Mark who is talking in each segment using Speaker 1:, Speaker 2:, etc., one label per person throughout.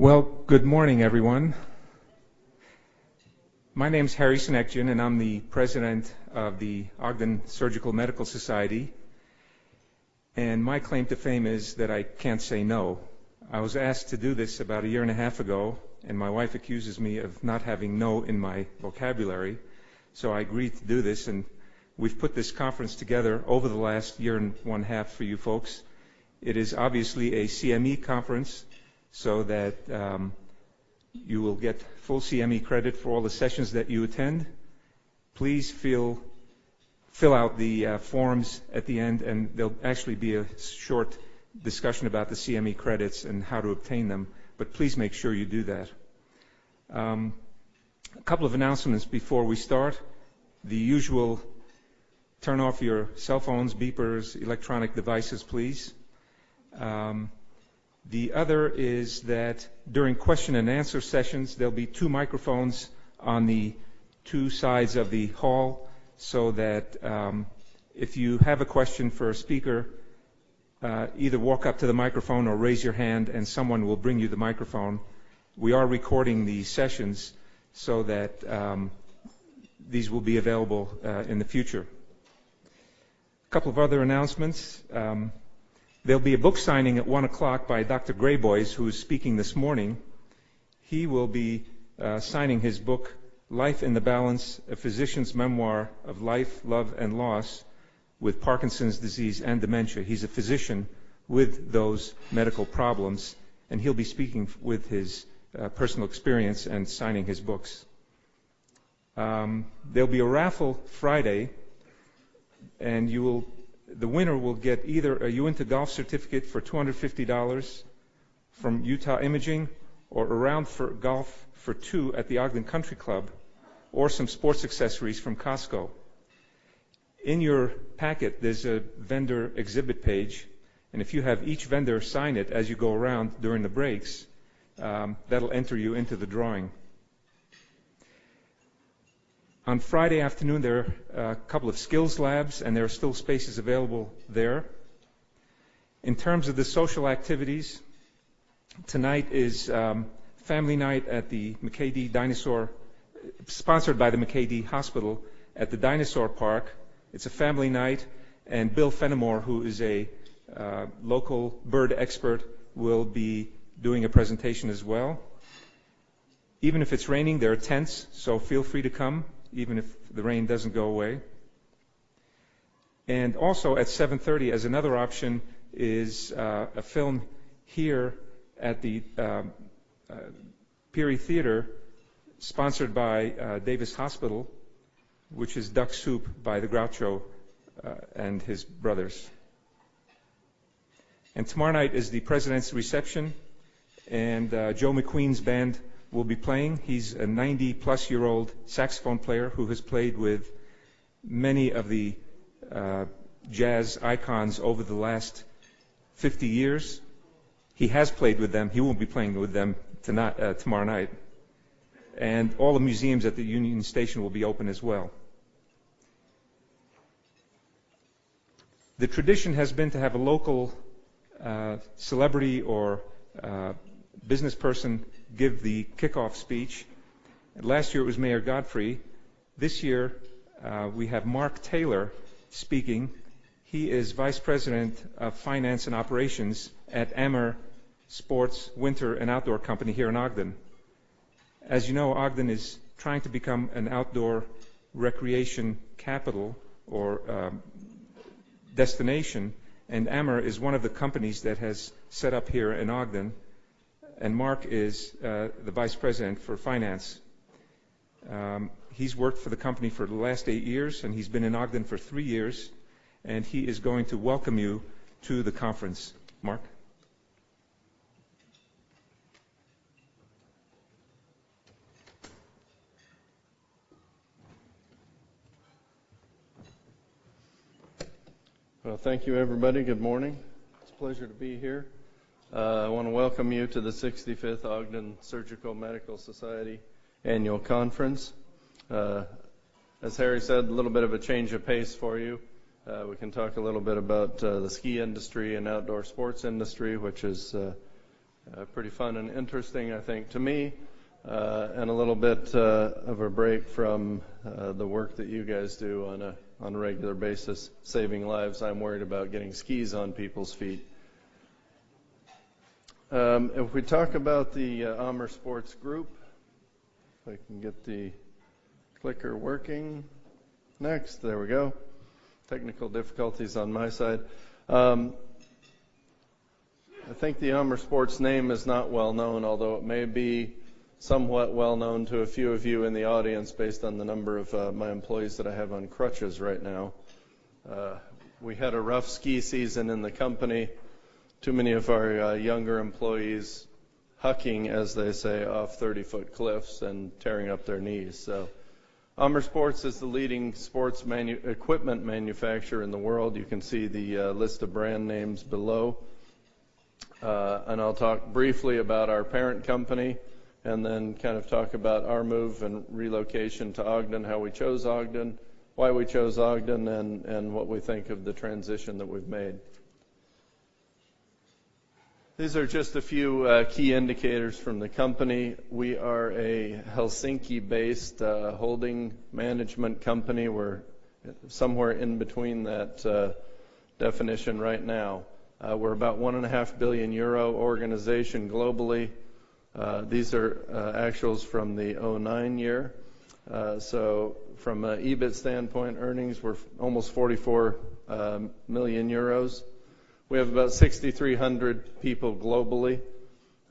Speaker 1: Well, good morning, everyone. My name's Harry Senekjian, and I'm the president of the Ogden Surgical Medical Society. And my claim to fame is that I can't say no. I was asked to do this about a year and a half ago, and my wife accuses me of not having no in my vocabulary. So I agreed to do this, and we've put this conference together over the last year and one half for you folks. It is obviously a CME conference, so that you will get full CME credit for all the sessions that you attend. Please fill out the forms at the end, and there'll actually be a short discussion about the CME credits and how to obtain them, but please make sure you do that. A couple of announcements before we start. The usual: turn off your cell phones, beepers, electronic devices, please. The other is that during question and answer sessions, there'll be 2 microphones on the 2 sides of the hall, so that if you have a question for a speaker, either walk up to the microphone or raise your hand and someone will bring you the microphone. We are recording the sessions so that these will be available in the future. A couple of other announcements. There'll be a book signing at 1 o'clock by Dr. Grayboys, who is speaking this morning. He will be signing his book, Life in the Balance, a Physician's Memoir of Life, Love, and Loss with Parkinson's Disease and Dementia. He's a physician with those medical problems, and he'll be speaking with his personal experience and signing his books. There'll be a raffle Friday, and the winner will get either a Uinta Golf certificate for $250 from Utah Imaging, or a round for golf for 2 at the Ogden Country Club, or some sports accessories from Costco. In your packet, there's a vendor exhibit page, and if you have each vendor sign it as you go around during the breaks, that'll enter you into the drawing. On Friday afternoon, there are a couple of skills labs, and there are still spaces available there. In terms of the social activities, tonight is family night at the McKay-Dee Dinosaur, sponsored by the McKay-Dee Hospital at the Dinosaur Park. It's a family night, and Bill Fenimore, who is a local bird expert, will be doing a presentation as well. Even if it's raining, there are tents, so feel free to come, even if the rain doesn't go away. And also at 7:30, as another option, is a film here at the Peary Theater, sponsored by Davis Hospital, which is Duck Soup by the Groucho and his brothers. And tomorrow night is the President's reception, and Joe McQueen's band will be playing. He's a 90-plus-year-old saxophone player who has played with many of the jazz icons over the last 50 years. He has played with them. He won't be playing with them tomorrow night. And all the museums at the Union Station will be open as well. The tradition has been to have a local celebrity or business person give the kickoff speech. Last year it was Mayor Godfrey. This year we have Mark Taylor speaking. He is Vice President of Finance and Operations at Amer Sports Winter and Outdoor Company here in Ogden. As you know, Ogden is trying to become an outdoor recreation capital or destination, and Amer is one of the companies that has set up here in Ogden, and Mark is the Vice President for Finance. He's worked for the company for the last 8 years, and he's been in Ogden for 3 years, and he is going to welcome you to the conference. Mark?
Speaker 2: Well, thank you, everybody. Good morning. It's a pleasure to be here. I want to welcome you to the 65th Ogden Surgical Medical Society Annual Conference. As Harry said, a little bit of a change of pace for you. We can talk a little bit about the ski industry and outdoor sports industry, which is Pretty fun and interesting, I think, to me, and a little bit of a break from the work that you guys do on a regular basis, saving lives. I'm worried about getting skis on people's feet. If we talk about the Amer Sports Group, if I can get the clicker working. Next, there we go. Technical difficulties on my side. I think the Amer Sports name is not well known, although it may be somewhat well known to a few of you in the audience based on the number of my employees that I have on crutches right now. We had a rough ski season in the company. Too many of our younger employees hucking, as they say, off 30-foot cliffs and tearing up their knees. So Amer Sports is the leading sports equipment manufacturer in the world. You can see the list of brand names below. And I'll talk briefly about our parent company and then kind of talk about our move and relocation to Ogden, how we chose Ogden, why we chose Ogden, and what we think of the transition that we've made. These are just a few key indicators from the company. We are a Helsinki-based holding management company. We're somewhere in between that definition right now. We're about 1.5 billion euro organization globally. These are actuals from the 2009 year. So from an EBIT standpoint, earnings were almost 44 million euros. We have about 6,300 people globally.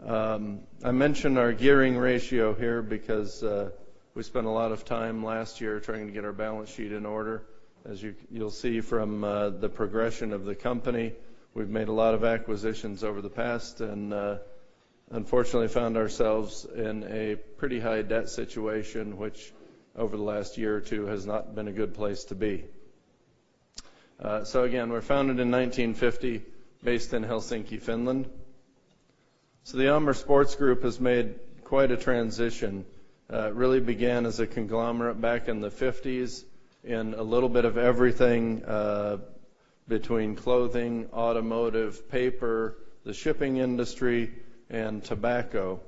Speaker 2: I mentioned our gearing ratio here because we spent a lot of time last year trying to get our balance sheet in order. As you'll see from the progression of the company, we've made a lot of acquisitions over the past and unfortunately found ourselves in a pretty high debt situation, which over the last year or two has not been a good place to be. So again, we're founded in 1950, based in Helsinki, Finland. So the Amer Sports Group has made quite a transition. It really began as a conglomerate back in the 50s in a little bit of everything between clothing, automotive, paper, the shipping industry, and tobacco.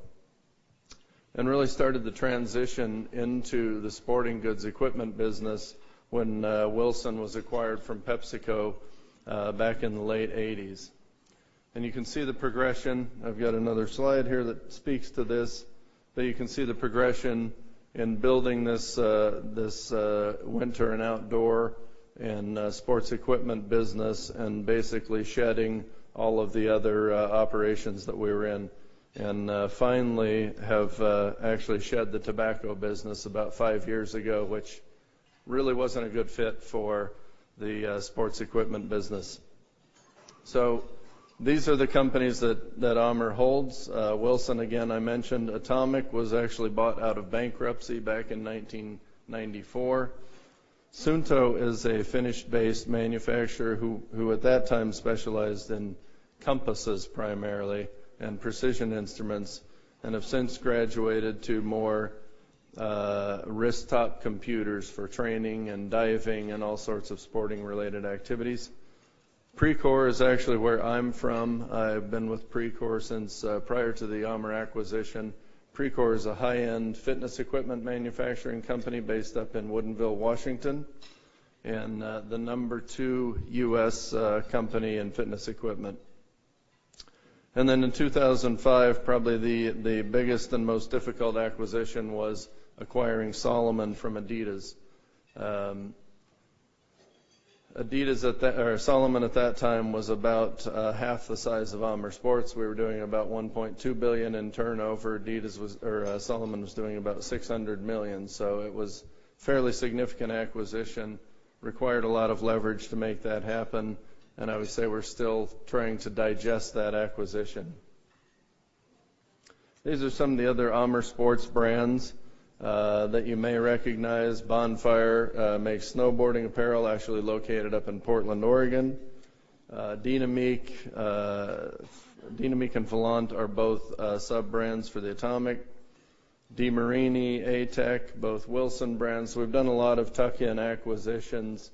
Speaker 2: And really started the transition into the sporting goods equipment business when Wilson was acquired from PepsiCo back in the late 80s. And you can see the progression. I've got another slide here that speaks to this. But you can see the progression in building this winter and outdoor and sports equipment business and basically shedding all of the other operations that we were in. And finally have actually shed the tobacco business about 5 years ago, which really wasn't a good fit for the sports equipment business. So these are the companies that Amer holds. Wilson, again, I mentioned. Atomic was actually bought out of bankruptcy back in 1994. Suunto is a Finnish-based manufacturer who at that time specialized in compasses primarily and precision instruments, and have since graduated to more wrist-top computers for training and diving and all sorts of sporting-related activities. Precor is actually where I'm from. I've been with Precor since prior to the Amer acquisition. Precor is a high-end fitness equipment manufacturing company based up in Woodinville, Washington, and the number 2 U.S. company in fitness equipment. And then in 2005, probably the biggest and most difficult acquisition was acquiring Salomon from Adidas. Salomon at that time was about half the size of Amer Sports. We were doing about 1.2 billion in turnover. Salomon was doing about 600 million. So it was a fairly significant acquisition. Required a lot of leverage to make that happen. And I would say we're still trying to digest that acquisition. These are some of the other Amer Sports brands that you may recognize. Bonfire makes snowboarding apparel, actually located up in Portland, Oregon. Dynamique and Volant are both sub-brands for the Atomic. DeMarini, ATEC, both Wilson brands. So we've done a lot of tuck-in acquisitions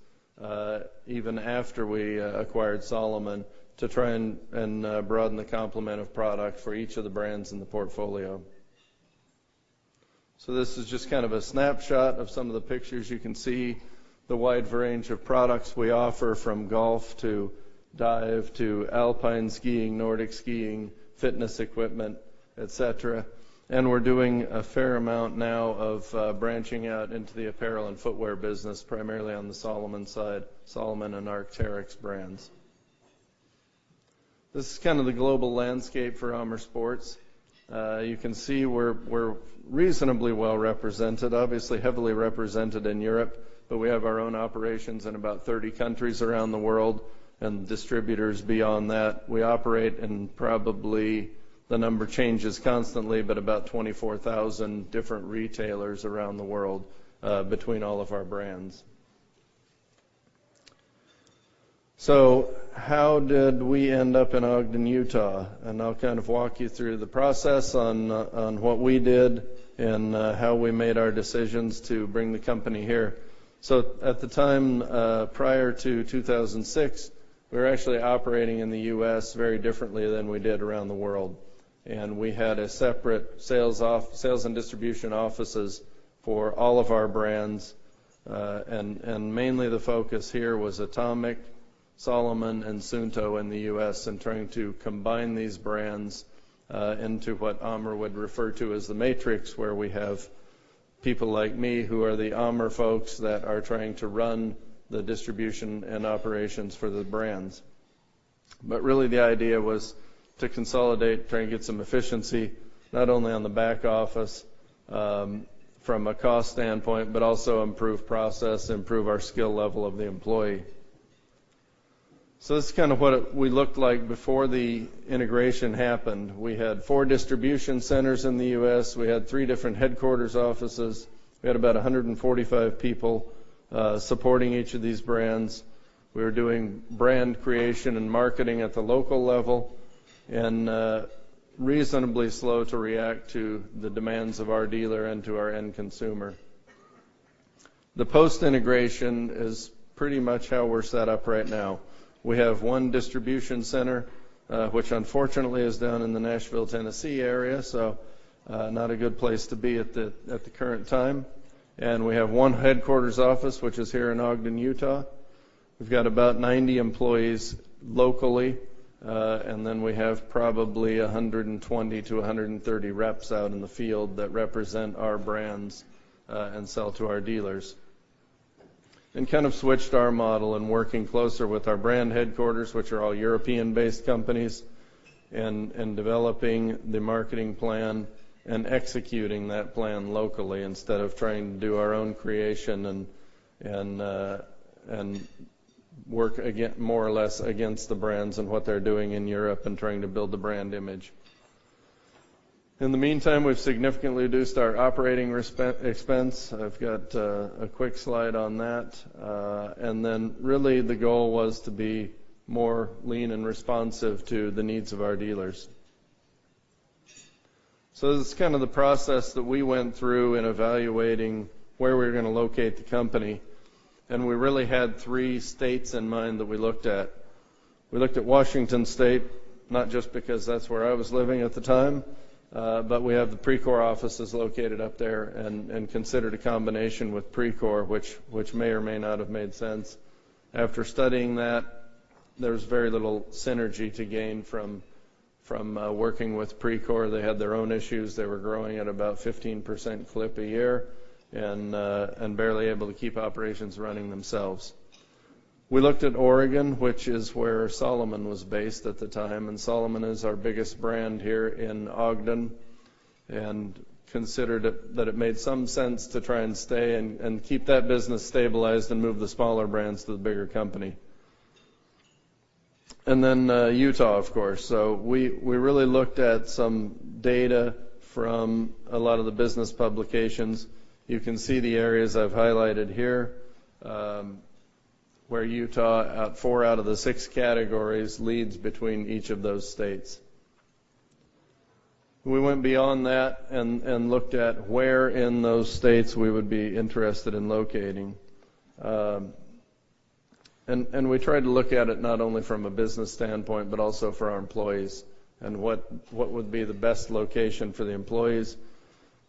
Speaker 2: even after we acquired Salomon. to try and broaden the complement of product for each of the brands in the portfolio. So this is just kind of a snapshot of some of the pictures. You can see the wide range of products we offer, from golf to dive to alpine skiing, Nordic skiing, fitness equipment, etc. And we're doing a fair amount now of branching out into the apparel and footwear business, primarily on the Salomon side, Salomon and Arc'teryx brands. This is kind of the global landscape for Amer Sports. You can see we're reasonably well represented, obviously heavily represented in Europe, but we have our own operations in about 30 countries around the world and distributors beyond that. We operate in probably, the number changes constantly, but about 24,000 different retailers around the world between all of our brands. So how did we end up in Ogden, Utah? And I'll kind of walk you through the process on what we did and how we made our decisions to bring the company here. So at the time, prior to 2006, we were actually operating in the U.S. very differently than we did around the world. And we had a separate sales and distribution offices for all of our brands. And mainly the focus here was Atomic, Salomon, and Suunto in the U.S., and trying to combine these brands into what Amer would refer to as the matrix, where we have people like me who are the Amer folks that are trying to run the distribution and operations for the brands. But really the idea was to consolidate, try and get some efficiency, not only on the back office from a cost standpoint, but also improve process, improve our skill level of the employee. So this is kind of what we looked like before the integration happened. We had 4 distribution centers in the U.S. We had 3 different headquarters offices. We had about 145 people supporting each of these brands. We were doing brand creation and marketing at the local level, and reasonably slow to react to the demands of our dealer and to our end consumer. The post-integration is pretty much how we're set up right now. We have 1 distribution center, which unfortunately is down in the Nashville, Tennessee area, so not a good place to be at the current time. And we have 1 headquarters office, which is here in Ogden, Utah. We've got about 90 employees locally, and then we have probably 120 to 130 reps out in the field that represent our brands and sell to our dealers. And kind of switched our model and working closer with our brand headquarters, which are all European-based companies, and developing the marketing plan and executing that plan locally instead of trying to do our own creation and work again, more or less against the brands and what they're doing in Europe and trying to build the brand image. In the meantime, we've significantly reduced our operating expense. I've got a quick slide on that. And then really the goal was to be more lean and responsive to the needs of our dealers. So this is kind of the process that we went through in evaluating where we were going to locate the company. And we really had 3 states in mind that we looked at. We looked at Washington State, not just because that's where I was living at the time, but we have the Precor offices located up there, and considered a combination with Precor, which may or may not have made sense. After studying that, there's very little synergy to gain from working with Precor. They had their own issues. They were growing at about 15% clip a year, and barely able to keep operations running themselves. We looked at Oregon, which is where Salomon was based at the time, and Salomon is our biggest brand here in Ogden, and considered that it made some sense to try and stay and keep that business stabilized and move the smaller brands to the bigger company. And then Utah, of course. So we really looked at some data from a lot of the business publications. You can see the areas I've highlighted here, where Utah, 4 out of the 6 categories, leads between each of those states. We went beyond that and looked at where in those states we would be interested in locating. And And we tried to look at it not only from a business standpoint, but also for our employees, and what would be the best location for the employees.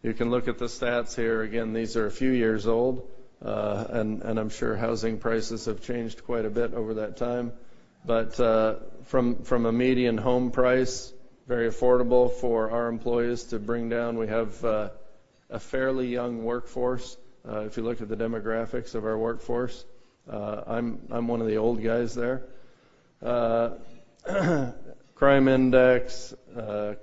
Speaker 2: You can look at the stats here. Again, these are a few years old, and I'm sure housing prices have changed quite a bit over that time. But from a median home price, very affordable for our employees to bring down. We have a fairly young workforce. If you look at the demographics of our workforce, I'm one of the old guys there. Crime index,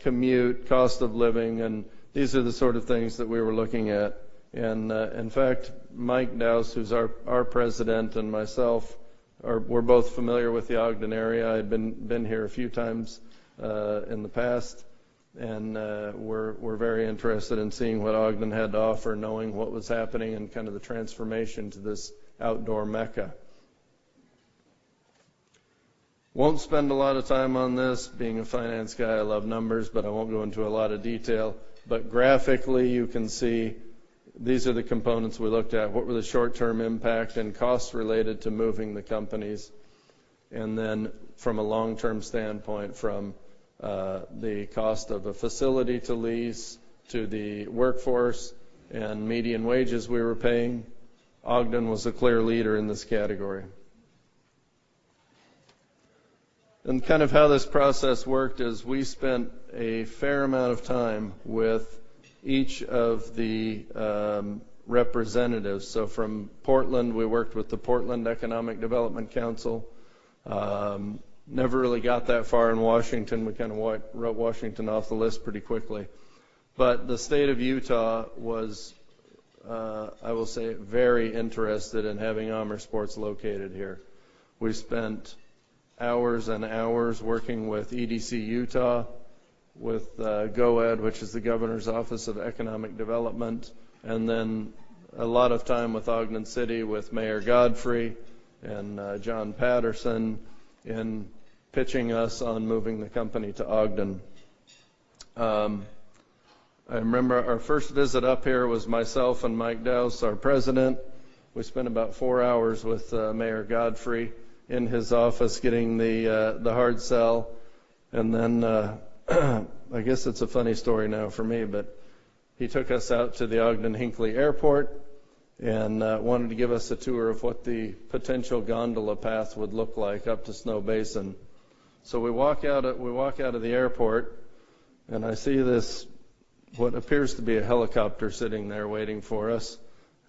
Speaker 2: commute, cost of living, and these are the sort of things that we were looking at. And in fact, Mike Dowse, who's our president, and myself, we're both familiar with the Ogden area. I'd been here a few times in the past, and we're very interested in seeing what Ogden had to offer, knowing what was happening and kind of the transformation to this outdoor mecca. Won't spend a lot of time on this. Being a finance guy, I love numbers, but I won't go into a lot of detail. But graphically, you can see these are the components we looked at. What were the short-term impact and costs related to moving the companies? And then from a long-term standpoint, from the cost of a facility to lease to the workforce and median wages we were paying, Ogden was a clear leader in this category. And kind of how this process worked is we spent a fair amount of time with each of the representatives. So from Portland, we worked with the Portland Economic Development Council. Never really got that far in Washington. We kind of wrote Washington off the list pretty quickly. But the state of Utah was, I will say, very interested in having Amer Sports located here. We spent hours and hours working with EDC Utah, with GOED, which is the Governor's Office of Economic Development, and then a lot of time with Ogden City, with Mayor Godfrey and John Patterson in pitching us on moving the company to Ogden. I remember our first visit up here was myself and Mike Dowse, our president. We spent about 4 hours with Mayor Godfrey in his office getting the hard sell. And then I guess it's a funny story now for me, but he took us out to the Ogden-Hinckley Airport and wanted to give us a tour of what the potential gondola path would look like up to Snow Basin. So we walk out of the airport, and I see this, what appears to be a helicopter sitting there waiting for us.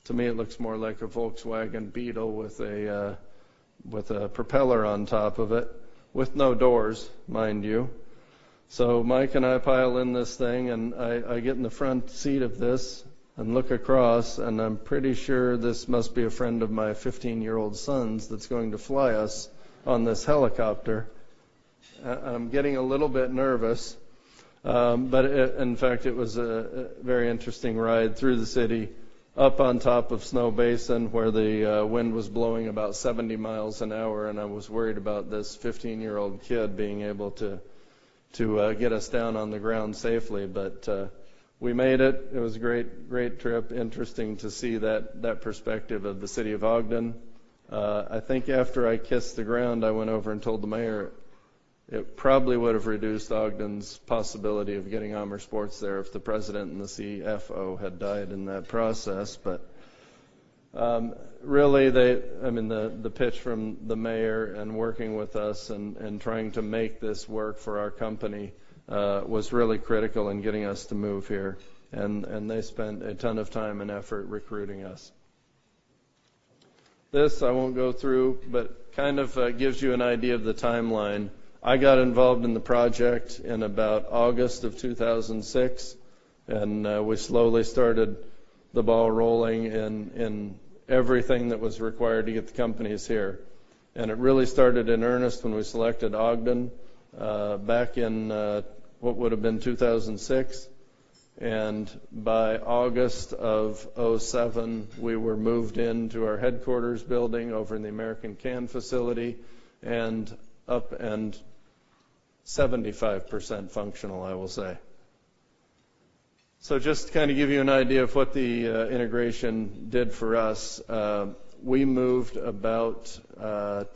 Speaker 2: To me, it looks more like a Volkswagen Beetle with a propeller on top of it, with no doors, mind you. So Mike and I pile in this thing, and I get in the front seat of this and look across, and I'm pretty sure this must be a friend of my 15-year-old son's that's going to fly us on this helicopter. I'm getting a little bit nervous, but in fact, it was a very interesting ride through the city, up on top of Snow Basin, where the wind was blowing about 70 miles an hour, and I was worried about this 15-year-old kid being able to get us down on the ground safely. But we made it. It was a great trip. Interesting to see that perspective of the city of Ogden. I think after I kissed the ground, I went over and told the mayor it probably would have reduced Ogden's possibility of getting Amer Sports there if the president and the CFO had died in that process. But really, the pitch from the mayor and working with us and trying to make this work for our company was really critical in getting us to move here. And they spent a ton of time and effort recruiting us. This I won't go through, but kind of gives you an idea of the timeline. I got involved in the project in about August of 2006, and we slowly started the ball rolling in everything that was required to get the companies here. And it really started in earnest when we selected Ogden back in what would have been 2006. And by August of 2007, we were moved into our headquarters building over in the American Can facility and up and 75% functional, I will say. So just to kind of give you an idea of what the integration did for us, we moved about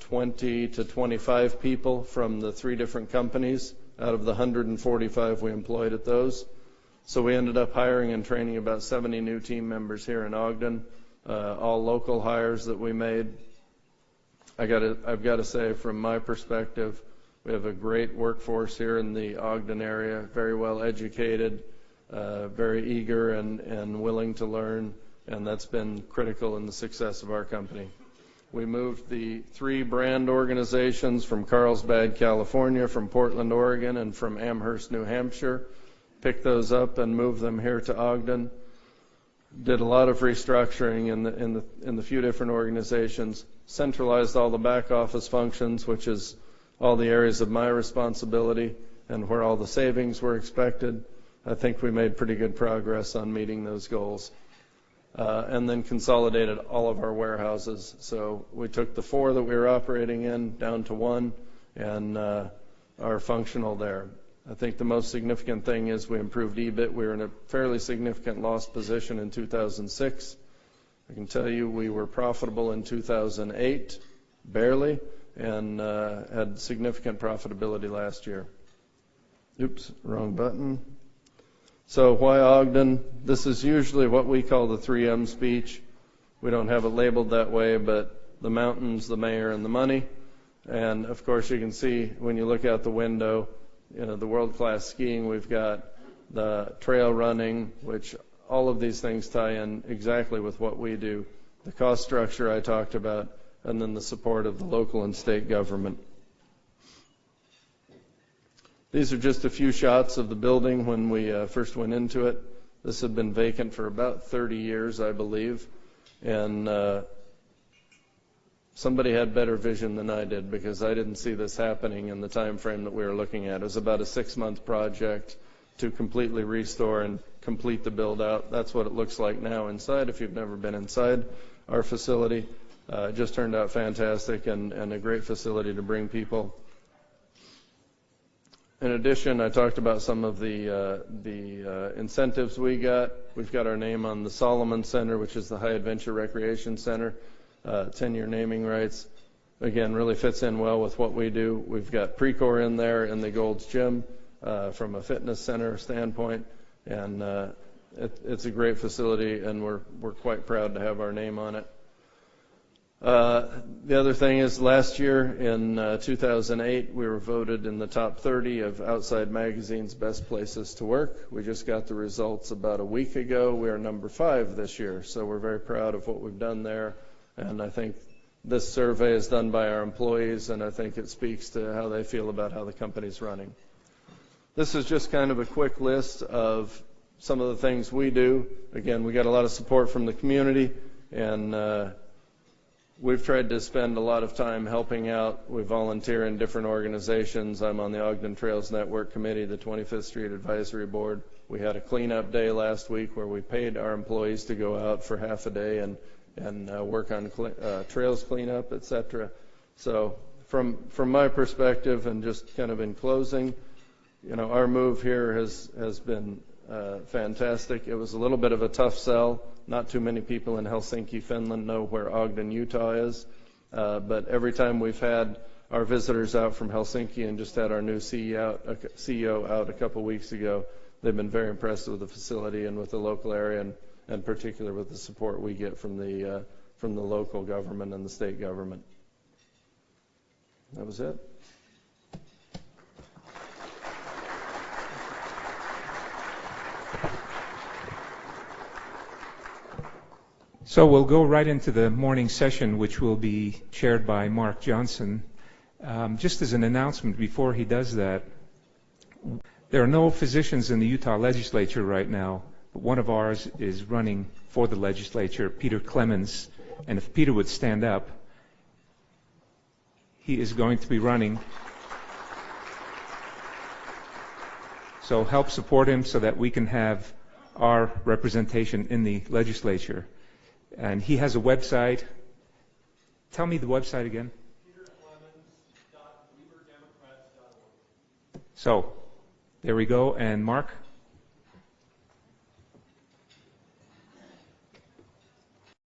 Speaker 2: 20 to 25 people from the 3 different companies out of the 145 we employed at those. So we ended up hiring and training about 70 new team members here in Ogden, all local hires that we made. I've got to say, from my perspective, we have a great workforce here in the Ogden area, very well educated, very eager and willing to learn, and that's been critical in the success of our company. We moved the 3 brand organizations from Carlsbad, California, from Portland, Oregon, and from Amherst, New Hampshire. Picked those up and moved them here to Ogden. Did a lot of restructuring in the few different organizations. Centralized all the back office functions, which is all the areas of my responsibility and where all the savings were expected. I think we made pretty good progress on meeting those goals. And then consolidated all of our warehouses. So we took the 4 that we were operating in down to 1 and are functional there. I think the most significant thing is we improved EBIT. We were in a fairly significant loss position in 2006. I can tell you we were profitable in 2008, barely, and had significant profitability last year. Oops, wrong button. So why Ogden? This is usually what we call the 3M speech. We don't have it labeled that way, but the mountains, the mayor, and the money. And of course you can see when you look out the window, the world-class skiing we've got, the trail running, which all of these things tie in exactly with what we do, the cost structure I talked about, and then the support of the local and state government. These are just a few shots of the building when we first went into it. This had been vacant for about 30 years, I believe, and somebody had better vision than I did, because I didn't see this happening in the time frame that we were looking at. It was about a 6-month project to completely restore and complete the build out. That's what it looks like now inside. If you've never been inside our facility, it just turned out fantastic and a great facility to bring people. In addition, I talked about some of the incentives we got. We've got our name on the Solomon Center, which is the High Adventure Recreation Center, 10-year naming rights. Again, really fits in well with what we do. We've got Precor in there in the Gold's Gym from a fitness center standpoint, and it's a great facility, and we're quite proud to have our name on it. The other thing is, last year in 2008, we were voted in the top 30 of Outside Magazine's best places to work. We just got the results about a week ago. We are number 5 this year, so we're very proud of what we've done there. And I think this survey is done by our employees, and I think it speaks to how they feel about how the company's running. This is just kind of a quick list of some of the things we do. Again, we got a lot of support from the community, and we've tried to spend a lot of time helping out. We volunteer in different organizations. I'm on the Ogden Trails Network Committee, the 25th Street Advisory Board. We had a cleanup day last week where we paid our employees to go out for half a day and work on trails cleanup, etc. So from my perspective, and just kind of in closing, our move here has been fantastic. It was a little bit of a tough sell. Not too many people in Helsinki, Finland know where Ogden, Utah is. But every time we've had our visitors out from Helsinki and just had our new CEO out a couple weeks ago, they've been very impressed with the facility and with the local area, and in particular with the support we get from the local government and the state government. That was it.
Speaker 1: So we'll go right into the morning session, which will be chaired by Mark Johnson. Just as an announcement before he does that, there are no physicians in the Utah legislature right now, but one of ours is running for the legislature, Peter Clemens. And if Peter would stand up, he is going to be running. So help support him so that we can have our representation in the legislature. And he has a website. Tell me the website again. peterclemens.weaverdemocrats.org. So, there we go. And Mark?